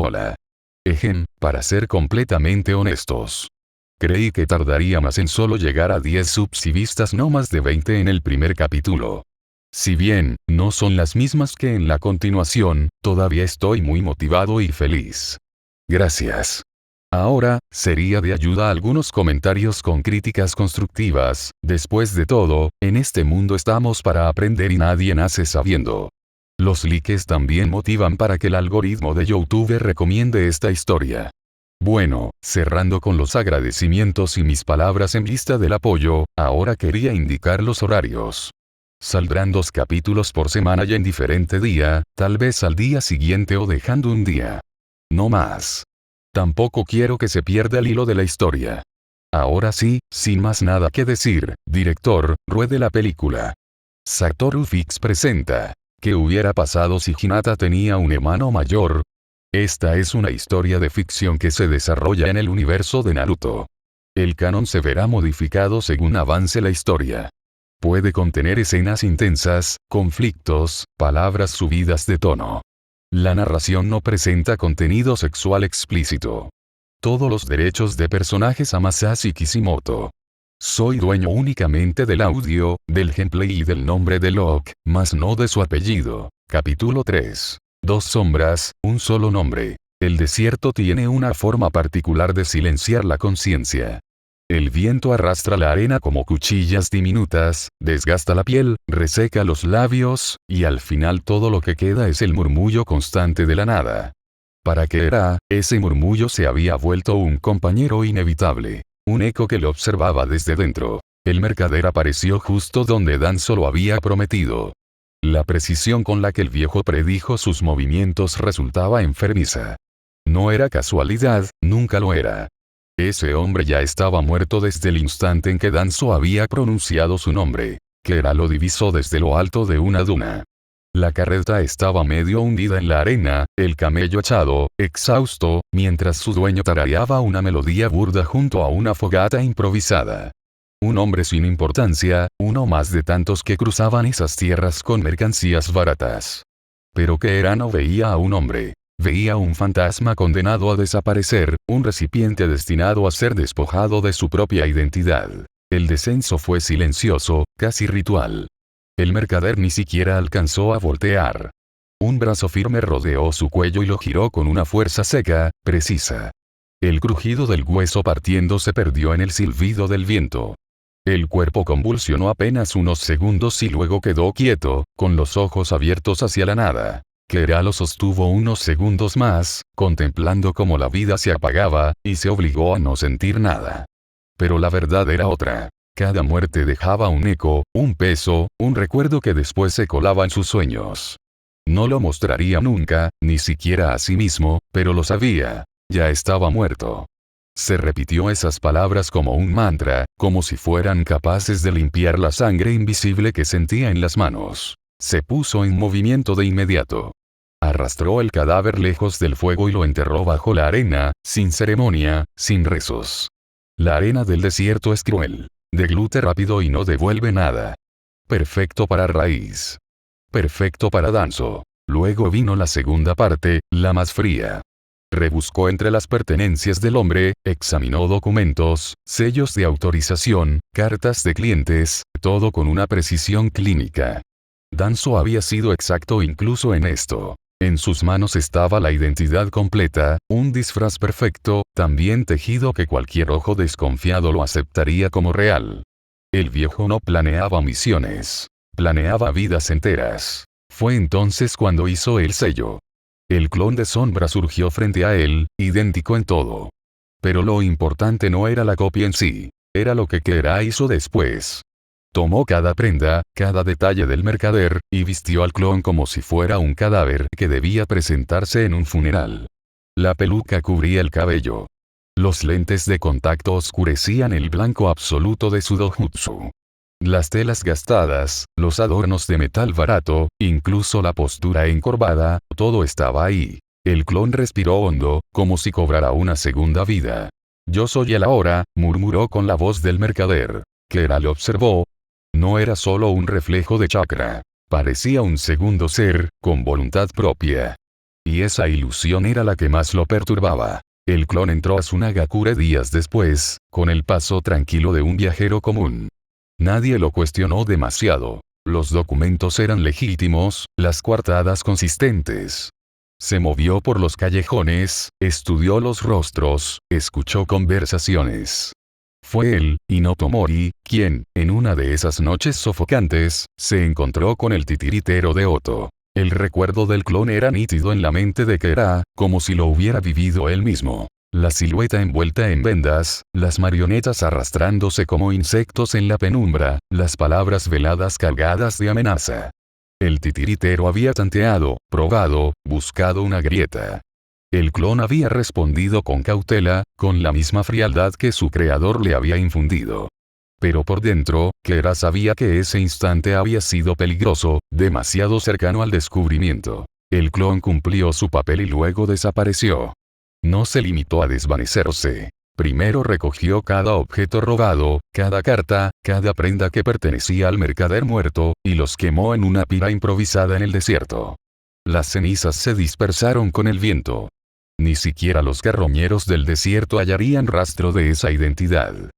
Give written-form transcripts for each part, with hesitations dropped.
Hola. Para ser completamente honestos. Creí que tardaría más en solo llegar a 10 subs y vistas, no más de 20 en el primer capítulo. Si bien, no son las mismas que en la continuación, todavía estoy muy motivado y feliz. Gracias. Ahora, sería de ayuda algunos comentarios con críticas constructivas. Después de todo, en este mundo estamos para aprender y nadie nace sabiendo. Los likes también motivan para que el algoritmo de YouTube recomiende esta historia. Bueno, cerrando con los agradecimientos y mis palabras en vista del apoyo, ahora quería indicar los horarios. Saldrán 2 capítulos por semana y en diferente día, tal vez al día siguiente o dejando un día. No más. Tampoco quiero que se pierda el hilo de la historia. Ahora sí, sin más nada que decir, director, ruede la película. Satoru Fix presenta. ¿Qué hubiera pasado si Hinata tenía un hermano mayor? Esta es una historia de ficción que se desarrolla en el universo de Naruto. El canon se verá modificado según avance la historia. Puede contener escenas intensas, conflictos, palabras subidas de tono. La narración no presenta contenido sexual explícito. Todos los derechos de personajes a Masashi Kishimoto. Soy dueño únicamente del audio, del gameplay y del nombre de Locke, mas no de su apellido. Capítulo 3. 2 sombras, un solo nombre. El desierto tiene una forma particular de silenciar la conciencia. El viento arrastra la arena como cuchillas diminutas, desgasta la piel, reseca los labios, y al final todo lo que queda es el murmullo constante de la nada. ¿Para qué era? Ese murmullo se había vuelto un compañero inevitable. Un eco que lo observaba desde dentro. El mercader apareció justo donde Danzo lo había prometido. La precisión con la que el viejo predijo sus movimientos resultaba enfermiza. No era casualidad, nunca lo era. Ese hombre ya estaba muerto desde el instante en que Danzo había pronunciado su nombre. Kera lo divisó desde lo alto de una duna. La carreta estaba medio hundida en la arena, el camello echado, exhausto, mientras su dueño tarareaba una melodía burda junto a una fogata improvisada. Un hombre sin importancia, uno más de tantos que cruzaban esas tierras con mercancías baratas. Pero Kera no veía a un hombre. Veía un fantasma condenado a desaparecer, un recipiente destinado a ser despojado de su propia identidad. El descenso fue silencioso, casi ritual. El mercader ni siquiera alcanzó a voltear. Un brazo firme rodeó su cuello y lo giró con una fuerza seca, precisa. El crujido del hueso partiendo se perdió en el silbido del viento. El cuerpo convulsionó apenas unos segundos y luego quedó quieto, con los ojos abiertos hacia la nada. Kera lo sostuvo unos segundos más, contemplando cómo la vida se apagaba, y se obligó a no sentir nada. Pero la verdad era otra. Cada muerte dejaba un eco, un peso, un recuerdo que después se colaba en sus sueños. No lo mostraría nunca, ni siquiera a sí mismo, pero lo sabía. Ya estaba muerto. Se repitió esas palabras como un mantra, como si fueran capaces de limpiar la sangre invisible que sentía en las manos. Se puso en movimiento de inmediato. Arrastró el cadáver lejos del fuego y lo enterró bajo la arena, sin ceremonia, sin rezos. La arena del desierto es cruel. Deglute rápido y no devuelve nada. Perfecto para raíz. Perfecto para Danzo. Luego vino la segunda parte, la más fría. Rebuscó entre las pertenencias del hombre, examinó documentos, sellos de autorización, cartas de clientes, todo con una precisión clínica. Danzo había sido exacto incluso en esto. En sus manos estaba la identidad completa, un disfraz perfecto, tan bien tejido que cualquier ojo desconfiado lo aceptaría como real. El viejo no planeaba misiones. Planeaba vidas enteras. Fue entonces cuando hizo el sello. El clon de sombra surgió frente a él, idéntico en todo. Pero lo importante no era la copia en sí, era lo que Kera hizo después. Tomó cada prenda, cada detalle del mercader, y vistió al clon como si fuera un cadáver que debía presentarse en un funeral. La peluca cubría el cabello. Los lentes de contacto oscurecían el blanco absoluto de su dojutsu. Las telas gastadas, los adornos de metal barato, incluso la postura encorvada, todo estaba ahí. El clon respiró hondo, como si cobrara una segunda vida. «Yo soy el ahora», murmuró con la voz del mercader. Kera lo observó. No era solo un reflejo de chakra. Parecía un segundo ser, con voluntad propia. Y esa ilusión era la que más lo perturbaba. El clon entró a Sunagakure días después, con el paso tranquilo de un viajero común. Nadie lo cuestionó demasiado. Los documentos eran legítimos, las coartadas consistentes. Se movió por los callejones, estudió los rostros, escuchó conversaciones. Fue él, y no Tomori, quien, en una de esas noches sofocantes, se encontró con el titiritero de Oto. El recuerdo del clon era nítido en la mente de Kera, como si lo hubiera vivido él mismo. La silueta envuelta en vendas, las marionetas arrastrándose como insectos en la penumbra, las palabras veladas cargadas de amenaza. El titiritero había tanteado, probado, buscado una grieta. El clon había respondido con cautela, con la misma frialdad que su creador le había infundido. Pero por dentro, Kera sabía que ese instante había sido peligroso, demasiado cercano al descubrimiento. El clon cumplió su papel y luego desapareció. No se limitó a desvanecerse. Primero recogió cada objeto robado, cada carta, cada prenda que pertenecía al mercader muerto, y los quemó en una pira improvisada en el desierto. Las cenizas se dispersaron con el viento. Ni siquiera los carroñeros del desierto hallarían rastro de esa identidad.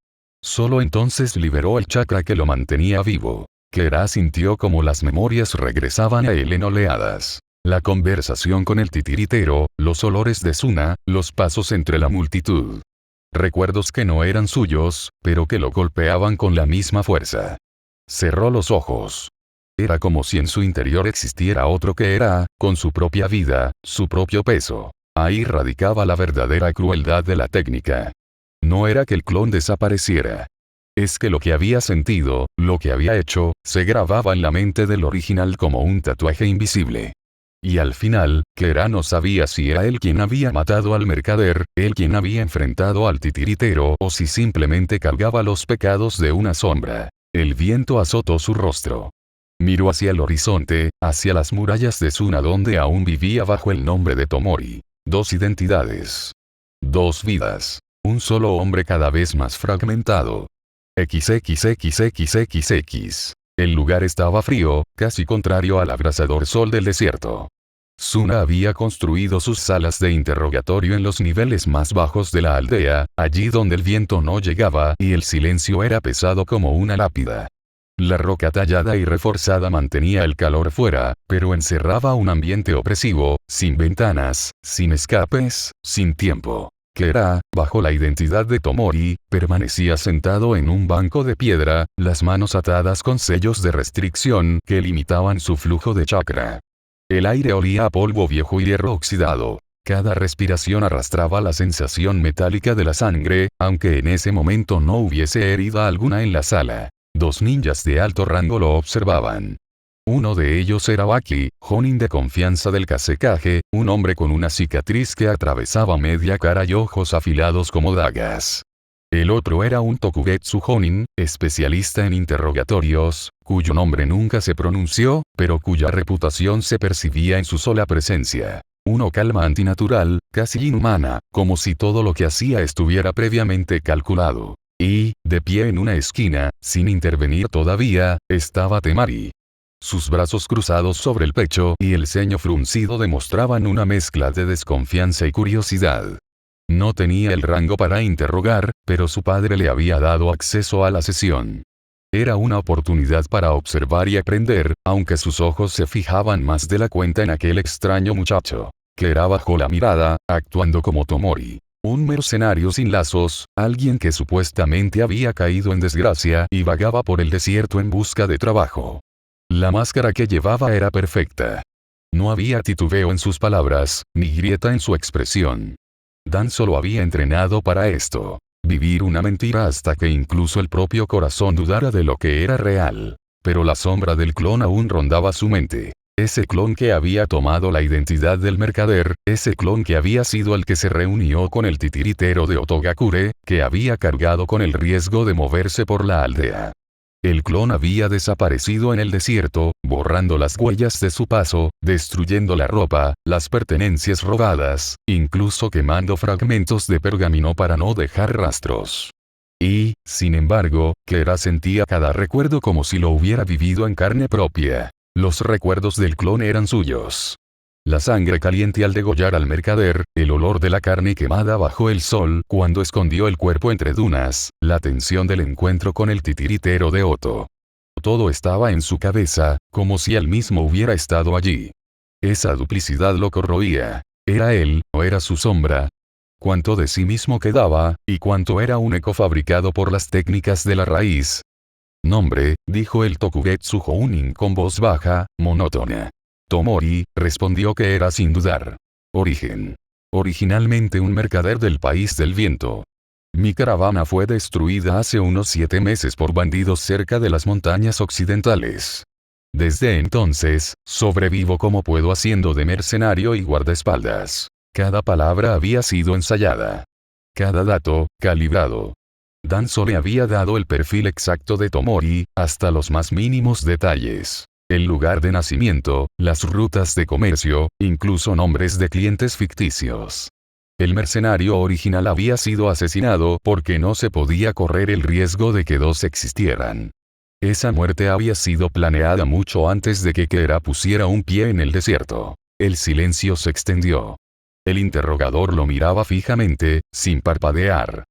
Solo entonces liberó el chakra que lo mantenía vivo. Kera sintió como las memorias regresaban a él en oleadas. La conversación con el titiritero, los olores de Suna, los pasos entre la multitud. Recuerdos que no eran suyos, pero que lo golpeaban con la misma fuerza. Cerró los ojos. Era como si en su interior existiera otro que era, con su propia vida, su propio peso. Ahí radicaba la verdadera crueldad de la técnica. No era que el clon desapareciera. Es que lo que había sentido, lo que había hecho, se grababa en la mente del original como un tatuaje invisible. Y al final, Kera no sabía si era él quien había matado al mercader, él quien había enfrentado al titiritero o si simplemente cargaba los pecados de una sombra. El viento azotó su rostro. Miró hacia el horizonte, hacia las murallas de Suna donde aún vivía bajo el nombre de Tomori. Dos identidades. Dos vidas. Un solo hombre cada vez más fragmentado. XXXXXX. El lugar estaba frío, casi contrario al abrasador sol del desierto. Suna había construido sus salas de interrogatorio en los niveles más bajos de la aldea, allí donde el viento no llegaba y el silencio era pesado como una lápida. La roca tallada y reforzada mantenía el calor fuera, pero encerraba un ambiente opresivo, sin ventanas, sin escapes, sin tiempo. Kera, bajo la identidad de Tomori, permanecía sentado en un banco de piedra, las manos atadas con sellos de restricción que limitaban su flujo de chakra. El aire olía a polvo viejo y hierro oxidado. Cada respiración arrastraba la sensación metálica de la sangre, aunque en ese momento no hubiese herida alguna en la sala. Dos ninjas de alto rango lo observaban. Uno de ellos era Baki, Jonin de confianza del Kazekage, un hombre con una cicatriz que atravesaba media cara y ojos afilados como dagas. El otro era un Tokugetsu Jonin, especialista en interrogatorios, cuyo nombre nunca se pronunció, pero cuya reputación se percibía en su sola presencia. Una calma antinatural, casi inhumana, como si todo lo que hacía estuviera previamente calculado. Y, de pie en una esquina, sin intervenir todavía, estaba Temari. Sus brazos cruzados sobre el pecho y el ceño fruncido demostraban una mezcla de desconfianza y curiosidad. No tenía el rango para interrogar, pero su padre le había dado acceso a la sesión. Era una oportunidad para observar y aprender, aunque sus ojos se fijaban más de la cuenta en aquel extraño muchacho. Kera bajó la mirada, actuando como Tomori. Un mercenario sin lazos, alguien que supuestamente había caído en desgracia y vagaba por el desierto en busca de trabajo. La máscara que llevaba era perfecta. No había titubeo en sus palabras, ni grieta en su expresión. Dan solo había entrenado para esto. Vivir una mentira hasta que incluso el propio corazón dudara de lo que era real. Pero la sombra del clon aún rondaba su mente. Ese clon que había tomado la identidad del mercader, ese clon que había sido el que se reunió con el titiritero de Otogakure, que había cargado con el riesgo de moverse por la aldea. El clon había desaparecido en el desierto, borrando las huellas de su paso, destruyendo la ropa, las pertenencias robadas, incluso quemando fragmentos de pergamino para no dejar rastros. Y, sin embargo, Kera sentía cada recuerdo como si lo hubiera vivido en carne propia. Los recuerdos del clon eran suyos. La sangre caliente al degollar al mercader, el olor de la carne quemada bajo el sol cuando escondió el cuerpo entre dunas, la tensión del encuentro con el titiritero de Otto. Todo estaba en su cabeza, como si él mismo hubiera estado allí. Esa duplicidad lo corroía. ¿Era él, o era su sombra? ¿Cuánto de sí mismo quedaba, y cuánto era un eco fabricado por las técnicas de la raíz? Nombre, dijo el Tokugetsu Jounin con voz baja, monótona. Tomori, respondió que era sin dudar. Origen. Originalmente un mercader del país del viento. Mi caravana fue destruida hace unos 7 meses por bandidos cerca de las montañas occidentales. Desde entonces, sobrevivo como puedo haciendo de mercenario y guardaespaldas. Cada palabra había sido ensayada. Cada dato, calibrado. Danzo le había dado el perfil exacto de Tomori, hasta los más mínimos detalles. El lugar de nacimiento, las rutas de comercio, incluso nombres de clientes ficticios. El mercenario original había sido asesinado porque no se podía correr el riesgo de que dos existieran. Esa muerte había sido planeada mucho antes de que Kera pusiera un pie en el desierto. El silencio se extendió. El interrogador lo miraba fijamente, sin parpadear.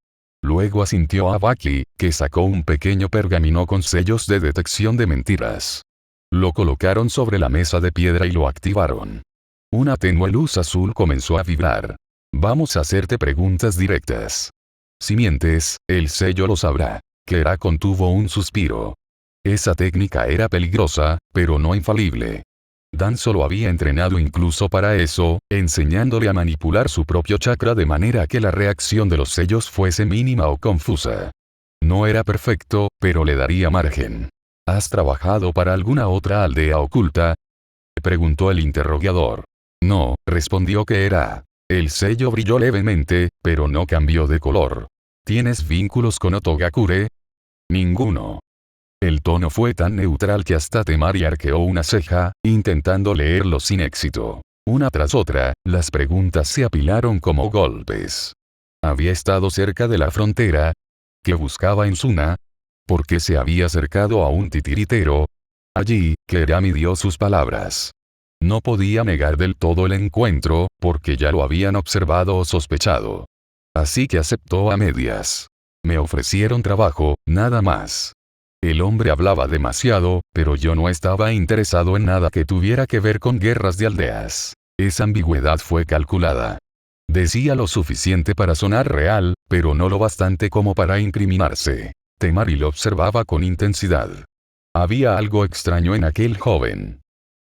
Luego asintió a Baki, que sacó un pequeño pergamino con sellos de detección de mentiras. Lo colocaron sobre la mesa de piedra y lo activaron. Una tenue luz azul comenzó a vibrar. Vamos a hacerte preguntas directas. Si mientes, el sello lo sabrá. Kera contuvo un suspiro. Esa técnica era peligrosa, pero no infalible. Danzo lo había entrenado incluso para eso, enseñándole a manipular su propio chakra de manera que la reacción de los sellos fuese mínima o confusa. No era perfecto, pero le daría margen. ¿Has trabajado para alguna otra aldea oculta? Preguntó el interrogador. No, respondió Kera. El sello brilló levemente, pero no cambió de color. ¿Tienes vínculos con Otogakure? Ninguno. El tono fue tan neutral que hasta Temari arqueó una ceja, intentando leerlo sin éxito. Una tras otra, las preguntas se apilaron como golpes. ¿Había estado cerca de la frontera? ¿Qué buscaba en Suna? ¿Por qué se había acercado a un titiritero? Allí, Kera midió sus palabras. No podía negar del todo el encuentro, porque ya lo habían observado o sospechado. Así que aceptó a medias. Me ofrecieron trabajo, nada más. El hombre hablaba demasiado, pero yo no estaba interesado en nada que tuviera que ver con guerras de aldeas. Esa ambigüedad fue calculada. Decía lo suficiente para sonar real, pero no lo bastante como para incriminarse. Temari lo observaba con intensidad. Había algo extraño en aquel joven.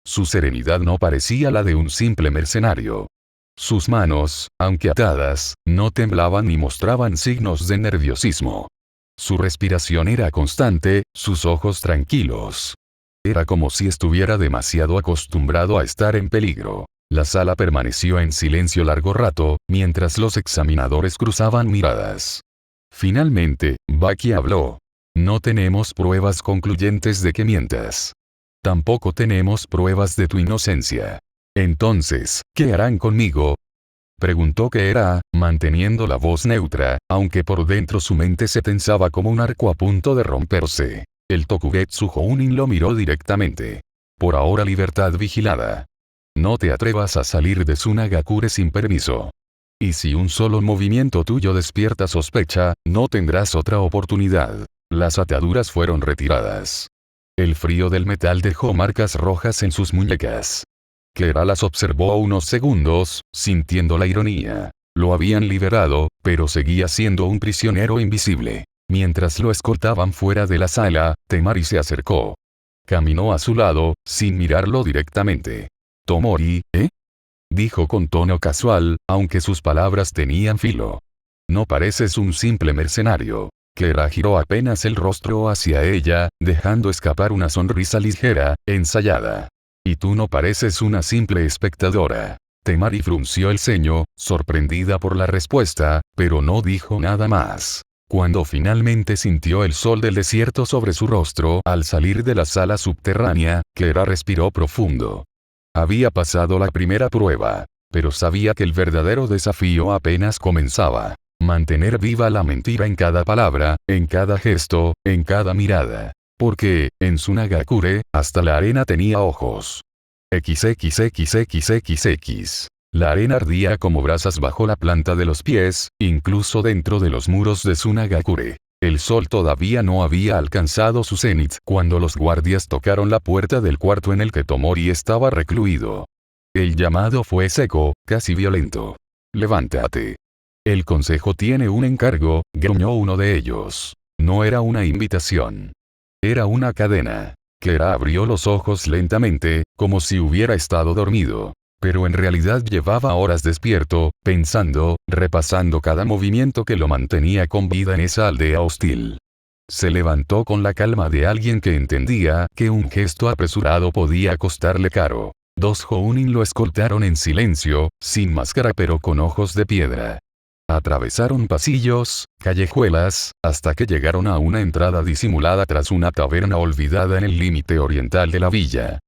Su serenidad no parecía la de un simple mercenario. Sus manos, aunque atadas, no temblaban ni mostraban signos de nerviosismo. Su respiración era constante, sus ojos tranquilos. Era como si estuviera demasiado acostumbrado a estar en peligro. La sala permaneció en silencio largo rato, mientras los examinadores cruzaban miradas. Finalmente, Baki habló. No tenemos pruebas concluyentes de que mientas. Tampoco tenemos pruebas de tu inocencia. Entonces, ¿qué harán conmigo? Preguntó Kera, manteniendo la voz neutra, aunque por dentro su mente se tensaba como un arco a punto de romperse. El Tokugetsu Jounin lo miró directamente. Por ahora libertad vigilada. No te atrevas a salir de Tsunagakure sin permiso. Y si un solo movimiento tuyo despierta sospecha, no tendrás otra oportunidad. Las ataduras fueron retiradas. El frío del metal dejó marcas rojas en sus muñecas. Kera las observó unos segundos, sintiendo la ironía. Lo habían liberado, pero seguía siendo un prisionero invisible. Mientras lo escoltaban fuera de la sala, Temari se acercó. Caminó a su lado, sin mirarlo directamente. Tomori, ¿eh? Dijo con tono casual, aunque sus palabras tenían filo. No pareces un simple mercenario. Kera giró apenas el rostro hacia ella, dejando escapar una sonrisa ligera, ensayada. Y tú no pareces una simple espectadora. Temari frunció el ceño, sorprendida por la respuesta, pero no dijo nada más. Cuando finalmente sintió el sol del desierto sobre su rostro al salir de la sala subterránea, Kera respiró profundo. Había pasado la primera prueba, pero sabía que el verdadero desafío apenas comenzaba. Mantener viva la mentira en cada palabra, en cada gesto, en cada mirada. Porque, en Tsunagakure, hasta la arena tenía ojos. XXXXXX. La arena ardía como brasas bajo la planta de los pies, incluso dentro de los muros de Tsunagakure. El sol todavía no había alcanzado su cenit cuando los guardias tocaron la puerta del cuarto en el que Tomori estaba recluido. El llamado fue seco, casi violento. «Levántate. El consejo tiene un encargo», gruñó uno de ellos. No era una invitación. Era una cadena. Kera abrió los ojos lentamente, como si hubiera estado dormido. Pero en realidad llevaba horas despierto, pensando, repasando cada movimiento que lo mantenía con vida en esa aldea hostil. Se levantó con la calma de alguien que entendía que un gesto apresurado podía costarle caro. Dos Jounin lo escoltaron en silencio, sin máscara pero con ojos de piedra. Atravesaron pasillos, callejuelas, hasta que llegaron a una entrada disimulada tras una taberna olvidada en el límite oriental de la villa.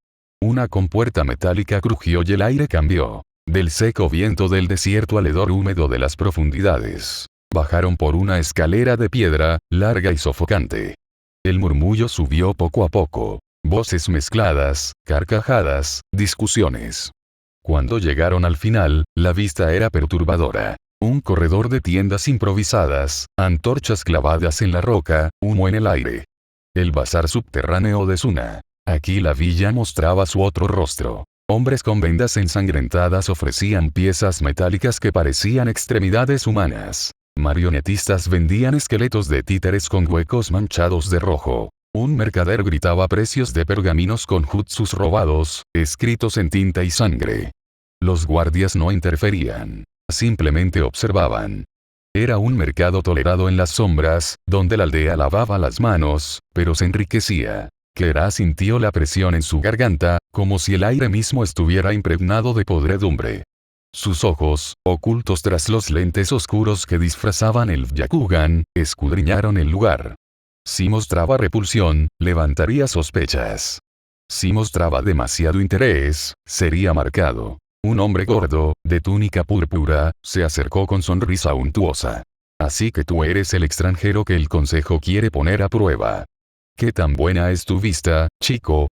Una compuerta metálica crujió y el aire cambió. Del seco viento del desierto al hedor húmedo de las profundidades. Bajaron por una escalera de piedra, larga y sofocante. El murmullo subió poco a poco. Voces mezcladas, carcajadas, discusiones. Cuando llegaron al final, la vista era perturbadora. Un corredor de tiendas improvisadas, antorchas clavadas en la roca, humo en el aire. El bazar subterráneo de Suna. Aquí la villa mostraba su otro rostro. Hombres con vendas ensangrentadas ofrecían piezas metálicas que parecían extremidades humanas. Marionetistas vendían esqueletos de títeres con huecos manchados de rojo. Un mercader gritaba precios de pergaminos con jutsus robados, escritos en tinta y sangre. Los guardias no interferían. Simplemente observaban. Era un mercado tolerado en las sombras, donde la aldea lavaba las manos, pero se enriquecía. Kera sintió la presión en su garganta, como si el aire mismo estuviera impregnado de podredumbre. Sus ojos, ocultos tras los lentes oscuros que disfrazaban el Byakugan, escudriñaron el lugar. Si mostraba repulsión, levantaría sospechas. Si mostraba demasiado interés, sería marcado. Un hombre gordo, de túnica púrpura, se acercó con sonrisa untuosa. «Así que tú eres el extranjero que el consejo quiere poner a prueba. ¿Qué tan buena es tu vista, chico?»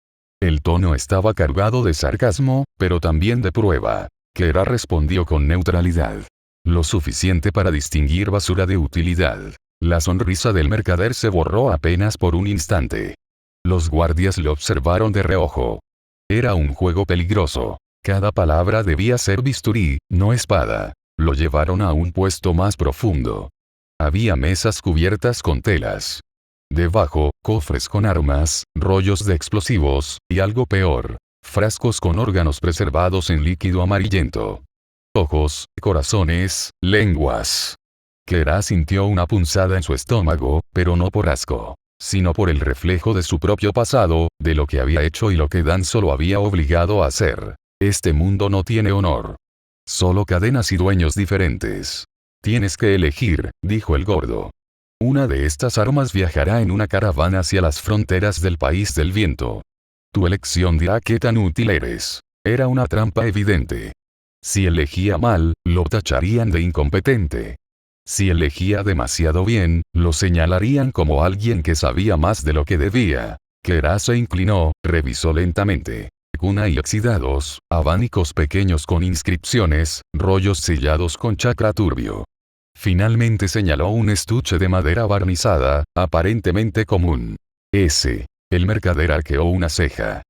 El tono estaba cargado de sarcasmo, pero también de prueba. Kera respondió con neutralidad. Lo suficiente para distinguir basura de utilidad. La sonrisa del mercader se borró apenas por un instante. Los guardias le observaron de reojo. Era un juego peligroso. Cada palabra debía ser bisturí, no espada. Lo llevaron a un puesto más profundo. Había mesas cubiertas con telas. Debajo, cofres con armas, rollos de explosivos, y algo peor, frascos con órganos preservados en líquido amarillento. Ojos, corazones, lenguas. Kera sintió una punzada en su estómago, pero no por asco, sino por el reflejo de su propio pasado, de lo que había hecho y lo que Danzo lo había obligado a hacer. Este mundo no tiene honor. Solo cadenas y dueños diferentes. Tienes que elegir, dijo el gordo. Una de estas armas viajará en una caravana hacia las fronteras del país del viento. Tu elección dirá qué tan útil eres. Era una trampa evidente. Si elegía mal, lo tacharían de incompetente. Si elegía demasiado bien, lo señalarían como alguien que sabía más de lo que debía. Kera se inclinó, revisó lentamente. Cuna y oxidados, abanicos pequeños con inscripciones, rollos sellados con chakra turbio. Finalmente señaló un estuche de madera barnizada, aparentemente común. Ese. El mercader arqueó una ceja.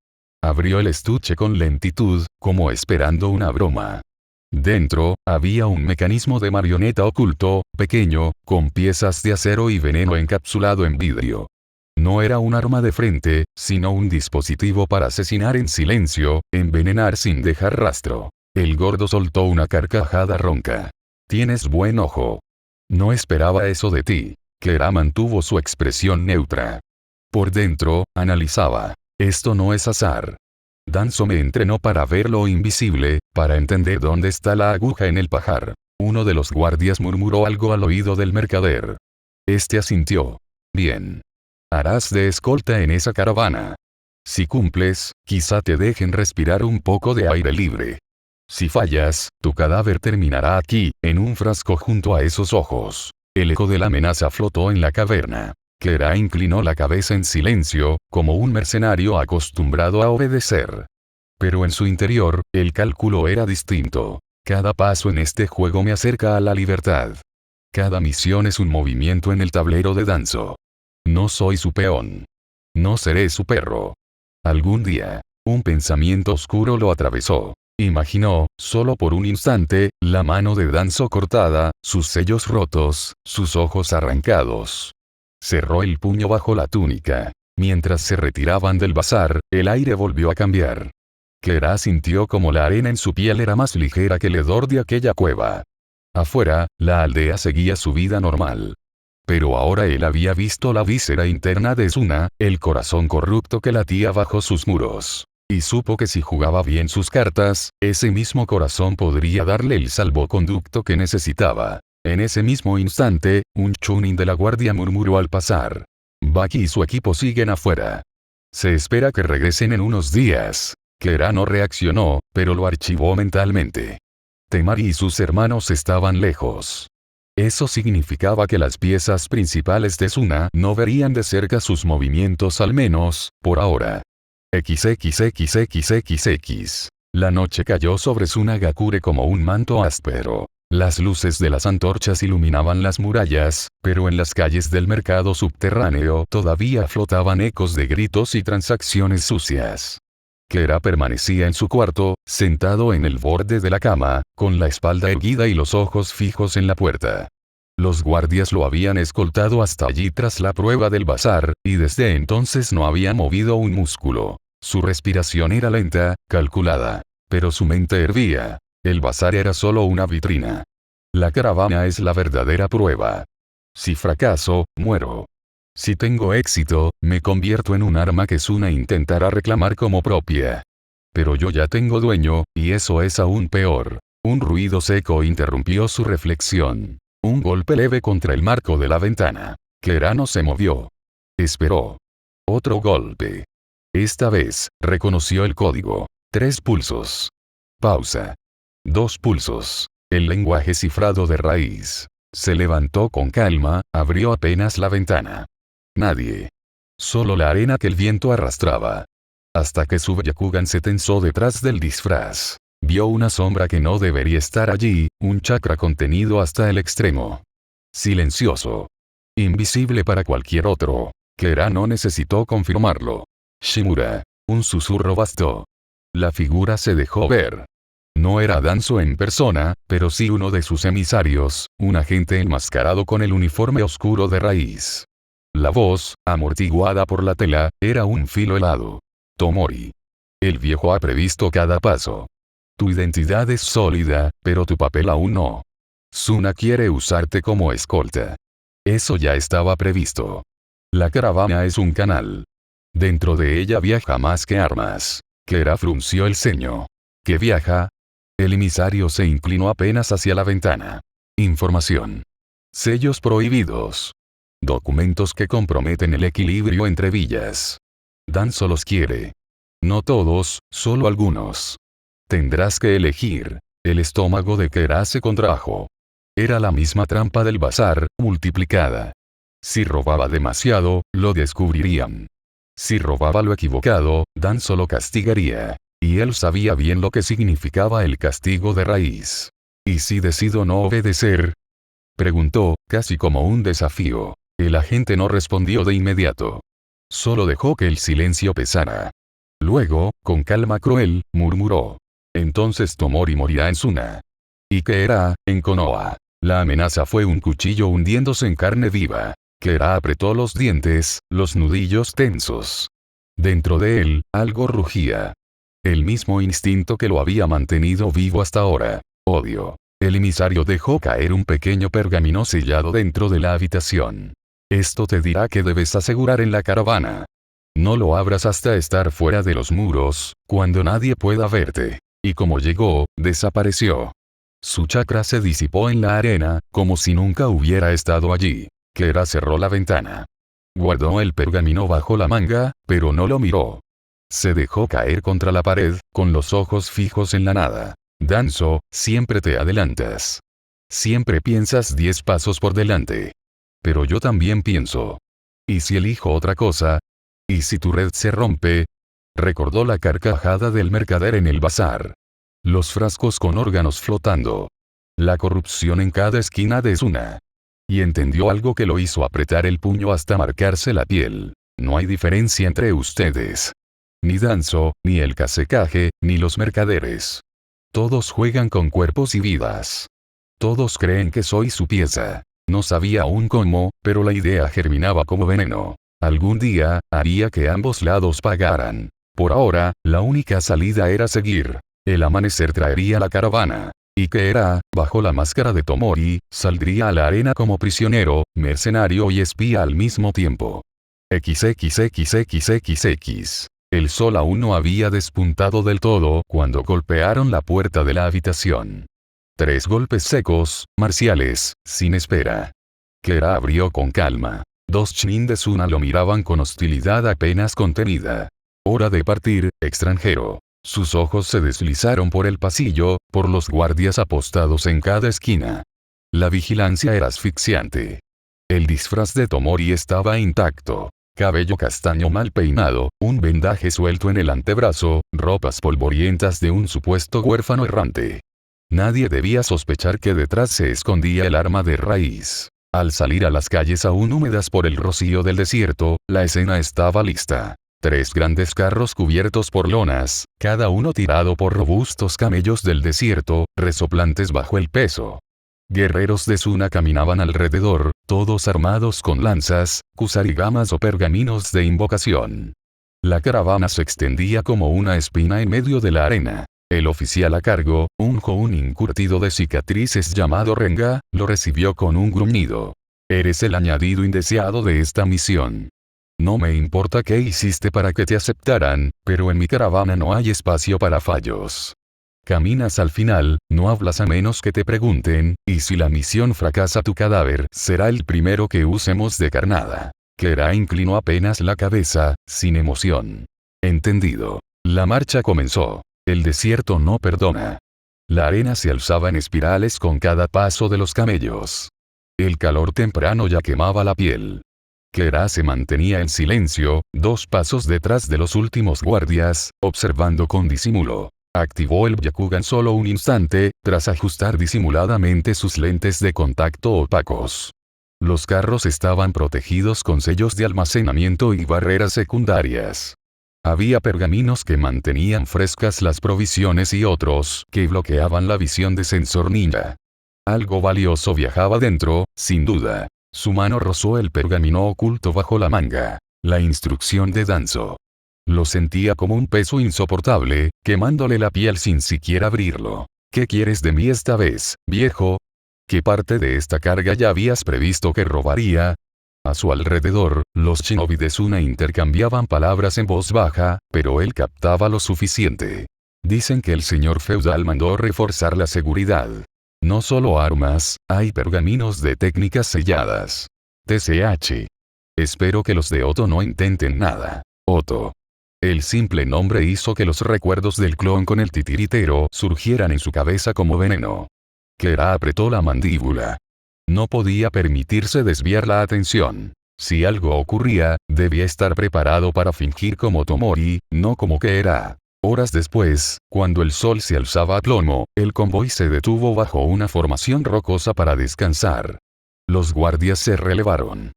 Abrió el estuche con lentitud, como esperando una broma. Dentro, había un mecanismo de marioneta oculto, pequeño, con piezas de acero y veneno encapsulado en vidrio. No era un arma de frente, sino un dispositivo para asesinar en silencio, envenenar sin dejar rastro. El gordo soltó una carcajada ronca. Tienes buen ojo. No esperaba eso de ti. Kera mantuvo su expresión neutra. Por dentro, analizaba. Esto no es azar. Danzo me entrenó para ver lo invisible, para entender dónde está la aguja en el pajar. Uno de los guardias murmuró algo al oído del mercader. Este asintió. Bien. Harás de escolta en esa caravana. Si cumples, quizá te dejen respirar un poco de aire libre. Si fallas, tu cadáver terminará aquí, en un frasco junto a esos ojos. El eco de la amenaza flotó en la caverna. Kera inclinó la cabeza en silencio, como un mercenario acostumbrado a obedecer. Pero en su interior, el cálculo era distinto. Cada paso en este juego me acerca a la libertad. Cada misión es un movimiento en el tablero de Danzo. No soy su peón. No seré su perro. Algún día, un pensamiento oscuro lo atravesó. Imaginó, solo por un instante, la mano de Danzo cortada, sus sellos rotos, sus ojos arrancados. Cerró el puño bajo la túnica. Mientras se retiraban del bazar, el aire volvió a cambiar. Kera sintió como la arena en su piel era más ligera que el hedor de aquella cueva. Afuera, la aldea seguía su vida normal. Pero ahora él había visto la víscera interna de Suna, el corazón corrupto que latía bajo sus muros. Y supo que si jugaba bien sus cartas, ese mismo corazón podría darle el salvoconducto que necesitaba. En ese mismo instante, un chunin de la guardia murmuró al pasar. Baki y su equipo siguen afuera. Se espera que regresen en unos días. Kera no reaccionó, pero lo archivó mentalmente. Temari y sus hermanos estaban lejos. Eso significaba que las piezas principales de Suna no verían de cerca sus movimientos al menos, por ahora. XXXXXX. La noche cayó sobre Sunagakure como un manto áspero. Las luces de las antorchas iluminaban las murallas, pero en las calles del mercado subterráneo todavía flotaban ecos de gritos y transacciones sucias. Kera permanecía en su cuarto, sentado en el borde de la cama, con la espalda erguida y los ojos fijos en la puerta. Los guardias lo habían escoltado hasta allí tras la prueba del bazar, y desde entonces no había movido un músculo. Su respiración era lenta, calculada. Pero su mente hervía. El bazar era solo una vitrina. La caravana es la verdadera prueba. Si fracaso, muero. Si tengo éxito, me convierto en un arma que Suna intentará reclamar como propia. Pero yo ya tengo dueño, y eso es aún peor. Un ruido seco interrumpió su reflexión. Un golpe leve contra el marco de la ventana. Kera no se movió. Esperó. Otro golpe. Esta vez, reconoció el código. 3 pulsos. Pausa. 2 pulsos. El lenguaje cifrado de raíz. Se levantó con calma, abrió apenas la ventana. Nadie. Solo la arena que el viento arrastraba. Hasta que su Byakugan se tensó detrás del disfraz. Vio una sombra que no debería estar allí, un chakra contenido hasta el extremo. Silencioso. Invisible para cualquier otro. Kera no necesitó confirmarlo. Shimura. Un susurro bastó. La figura se dejó ver. No era Danzo en persona, pero sí uno de sus emisarios, un agente enmascarado con el uniforme oscuro de raíz. La voz, amortiguada por la tela, era un filo helado. Tomori. El viejo ha previsto cada paso. Tu identidad es sólida, pero tu papel aún no. Suna quiere usarte como escolta. Eso ya estaba previsto. La caravana es un canal. Dentro de ella viaja más que armas. Kera frunció el ceño. ¿Qué viaja? El emisario se inclinó apenas hacia la ventana. Información. Sellos prohibidos. Documentos que comprometen el equilibrio entre villas. Danzo los quiere. No todos, solo algunos. Tendrás que elegir. El estómago de Kera se contrajo. Era la misma trampa del bazar, multiplicada. Si robaba demasiado, lo descubrirían. Si robaba lo equivocado, Danzo lo castigaría. Y él sabía bien lo que significaba el castigo de raíz. ¿Y si decido no obedecer? Preguntó, casi como un desafío. El agente no respondió de inmediato. Solo dejó que el silencio pesara. Luego, con calma cruel, murmuró. Entonces Tomori morirá en Suna. ¿Y Kera, en Konoha? La amenaza fue un cuchillo hundiéndose en carne viva. Kera apretó los dientes, los nudillos tensos. Dentro de él, algo rugía. El mismo instinto que lo había mantenido vivo hasta ahora. Odio. El emisario dejó caer un pequeño pergamino sellado dentro de la habitación. Esto te dirá que debes asegurar en la caravana. No lo abras hasta estar fuera de los muros, cuando nadie pueda verte. Y como llegó, desapareció. Su chakra se disipó en la arena, como si nunca hubiera estado allí. Kera cerró la ventana. Guardó el pergamino bajo la manga, pero no lo miró. Se dejó caer contra la pared, con los ojos fijos en la nada. Danzo, siempre te adelantas. Siempre piensas 10 pasos por delante. Pero yo también pienso. ¿Y si elijo otra cosa? ¿Y si tu red se rompe? Recordó la carcajada del mercader en el bazar. Los frascos con órganos flotando. La corrupción en cada esquina de Suna. Y entendió algo que lo hizo apretar el puño hasta marcarse la piel. No hay diferencia entre ustedes. Ni Danzo, ni el Kasekage, ni los mercaderes. Todos juegan con cuerpos y vidas. Todos creen que soy su pieza. No sabía aún cómo, pero la idea germinaba como veneno. Algún día, haría que ambos lados pagaran. Por ahora, la única salida era seguir. El amanecer traería la caravana. Y que era, bajo la máscara de Tomori, saldría a la arena como prisionero, mercenario y espía al mismo tiempo. XXXXXX. El sol aún no había despuntado del todo cuando golpearon la puerta de la habitación. 3 golpes secos, marciales, sin espera. Kera abrió con calma. 2 Chunin de Suna lo miraban con hostilidad apenas contenida. Hora de partir, extranjero. Sus ojos se deslizaron por el pasillo, por los guardias apostados en cada esquina. La vigilancia era asfixiante. El disfraz de Tomori estaba intacto. Cabello castaño mal peinado, un vendaje suelto en el antebrazo, ropas polvorientas de un supuesto huérfano errante. Nadie debía sospechar que detrás se escondía el arma de raíz. Al salir a las calles aún húmedas por el rocío del desierto, la escena estaba lista. 3 grandes carros cubiertos por lonas, cada uno tirado por robustos camellos del desierto, resoplantes bajo el peso. Guerreros de Suna caminaban alrededor, todos armados con lanzas, kusarigamas o pergaminos de invocación. La caravana se extendía como una espina en medio de la arena. El oficial a cargo, un joven incurtido de cicatrices llamado Renga, lo recibió con un gruñido. Eres el añadido indeseado de esta misión. No me importa qué hiciste para que te aceptaran, pero en mi caravana no hay espacio para fallos. Caminas al final, no hablas a menos que te pregunten, y si la misión fracasa tu cadáver será el primero que usemos de carnada. Kera inclinó apenas la cabeza, sin emoción. Entendido. La marcha comenzó. El desierto no perdona. La arena se alzaba en espirales con cada paso de los camellos. El calor temprano ya quemaba la piel. Kera se mantenía en silencio, 2 pasos detrás de los últimos guardias, observando con disimulo. Activó el Byakugan solo un instante, tras ajustar disimuladamente sus lentes de contacto opacos. Los carros estaban protegidos con sellos de almacenamiento y barreras secundarias. Había pergaminos que mantenían frescas las provisiones y otros que bloqueaban la visión de sensor ninja. Algo valioso viajaba dentro, sin duda. Su mano rozó el pergamino oculto bajo la manga. La instrucción de Danzo. Lo sentía como un peso insoportable, quemándole la piel sin siquiera abrirlo. ¿Qué quieres de mí esta vez, viejo? ¿Qué parte de esta carga ya habías previsto que robaría? A su alrededor, los shinobi de Suna intercambiaban palabras en voz baja, pero él captaba lo suficiente. Dicen que el señor feudal mandó reforzar la seguridad. No solo armas, hay pergaminos de técnicas selladas. TCH. Espero que los de Oto no intenten nada. Oto. El simple nombre hizo que los recuerdos del clon con el titiritero surgieran en su cabeza como veneno. Kera apretó la mandíbula. No podía permitirse desviar la atención. Si algo ocurría, debía estar preparado para fingir como Tomori, no como Kera. Horas después, cuando el sol se alzaba a plomo, el convoy se detuvo bajo una formación rocosa para descansar. Los guardias se relevaron.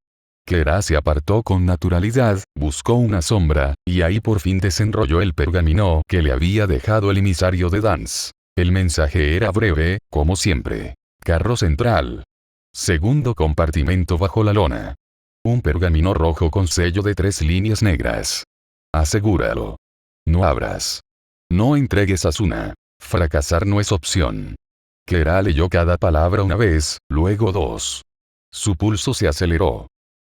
Kera se apartó con naturalidad, buscó una sombra, y ahí por fin desenrolló el pergamino que le había dejado el emisario de Dance. El mensaje era breve, como siempre. Carro central. Segundo compartimento bajo la lona. Un pergamino rojo con sello de 3 líneas negras. Asegúralo. No abras. No entregues a Suna. Fracasar no es opción. Kera leyó cada palabra una vez, luego 2. Su pulso se aceleró.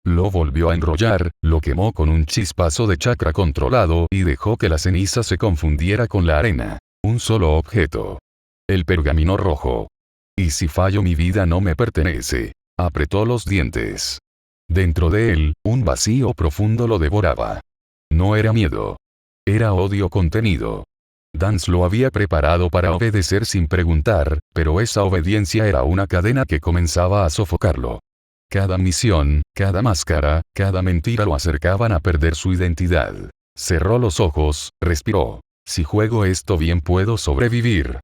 Lo volvió a enrollar, lo quemó con un chispazo de chakra controlado y dejó que la ceniza se confundiera con la arena. Un solo objeto. El pergamino rojo. Y si fallo mi vida no me pertenece. Apretó los dientes. Dentro de él, un vacío profundo lo devoraba. No era miedo. Era odio contenido. Dance lo había preparado para obedecer sin preguntar, pero esa obediencia era una cadena que comenzaba a sofocarlo. Cada misión, cada máscara, cada mentira lo acercaban a perder su identidad. Cerró los ojos, respiró. Si juego esto bien puedo sobrevivir.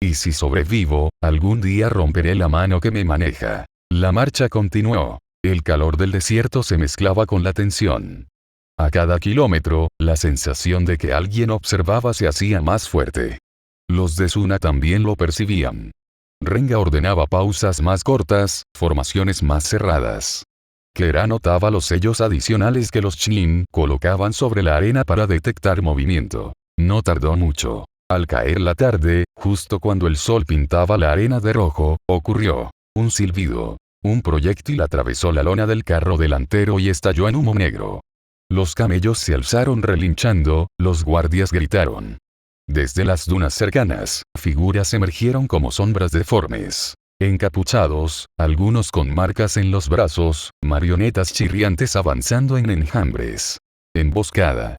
Y si sobrevivo, algún día romperé la mano que me maneja. La marcha continuó. El calor del desierto se mezclaba con la tensión. A cada kilómetro, la sensación de que alguien observaba se hacía más fuerte. Los de Suna también lo percibían. Renga ordenaba pausas más cortas, formaciones más cerradas. Kera notaba los sellos adicionales que los Chunin colocaban sobre la arena para detectar movimiento. No tardó mucho. Al caer la tarde, justo cuando el sol pintaba la arena de rojo, ocurrió un silbido. Un proyectil atravesó la lona del carro delantero y estalló en humo negro. Los camellos se alzaron relinchando, los guardias gritaron. Desde las dunas cercanas, figuras emergieron como sombras deformes. Encapuchados, algunos con marcas en los brazos, marionetas chirriantes avanzando en enjambres. Emboscada.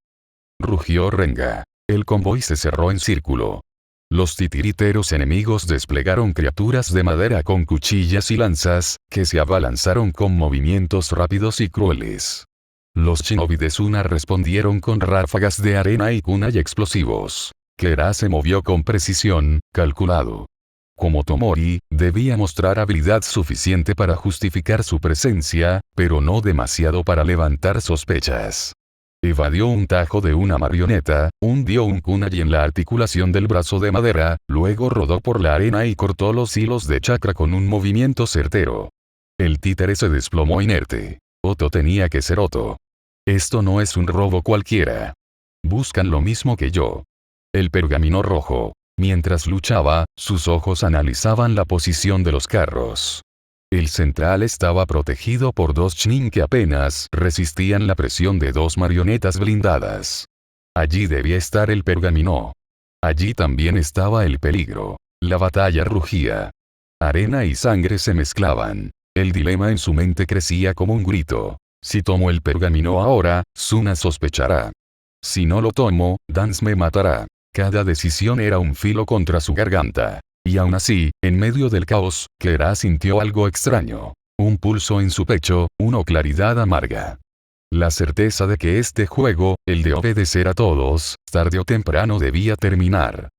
Rugió Renga. El convoy se cerró en círculo. Los titiriteros enemigos desplegaron criaturas de madera con cuchillas y lanzas, que se abalanzaron con movimientos rápidos y crueles. Los shinobi de Suna respondieron con ráfagas de arena y kunai explosivos. Kera se movió con precisión, calculado. Como Tomori, debía mostrar habilidad suficiente para justificar su presencia, pero no demasiado para levantar sospechas. Evadió un tajo de una marioneta, hundió un kunai en la articulación del brazo de madera, luego rodó por la arena y cortó los hilos de chakra con un movimiento certero. El títere se desplomó inerte. Oto tenía que ser Oto. Esto no es un robo cualquiera. Buscan lo mismo que yo. El pergamino rojo. Mientras luchaba, sus ojos analizaban la posición de los carros. El central estaba protegido por dos Chunin que apenas resistían la presión de dos marionetas blindadas. Allí debía estar el pergamino. Allí también estaba el peligro. La batalla rugía. Arena y sangre se mezclaban. El dilema en su mente crecía como un grito. Si tomo el pergamino ahora, Suna sospechará. Si no lo tomo, Dance me matará. Cada decisión era un filo contra su garganta. Y aún así, en medio del caos, Kera sintió algo extraño. Un pulso en su pecho, una claridad amarga. La certeza de que este juego, el de obedecer a todos, tarde o temprano debía terminar.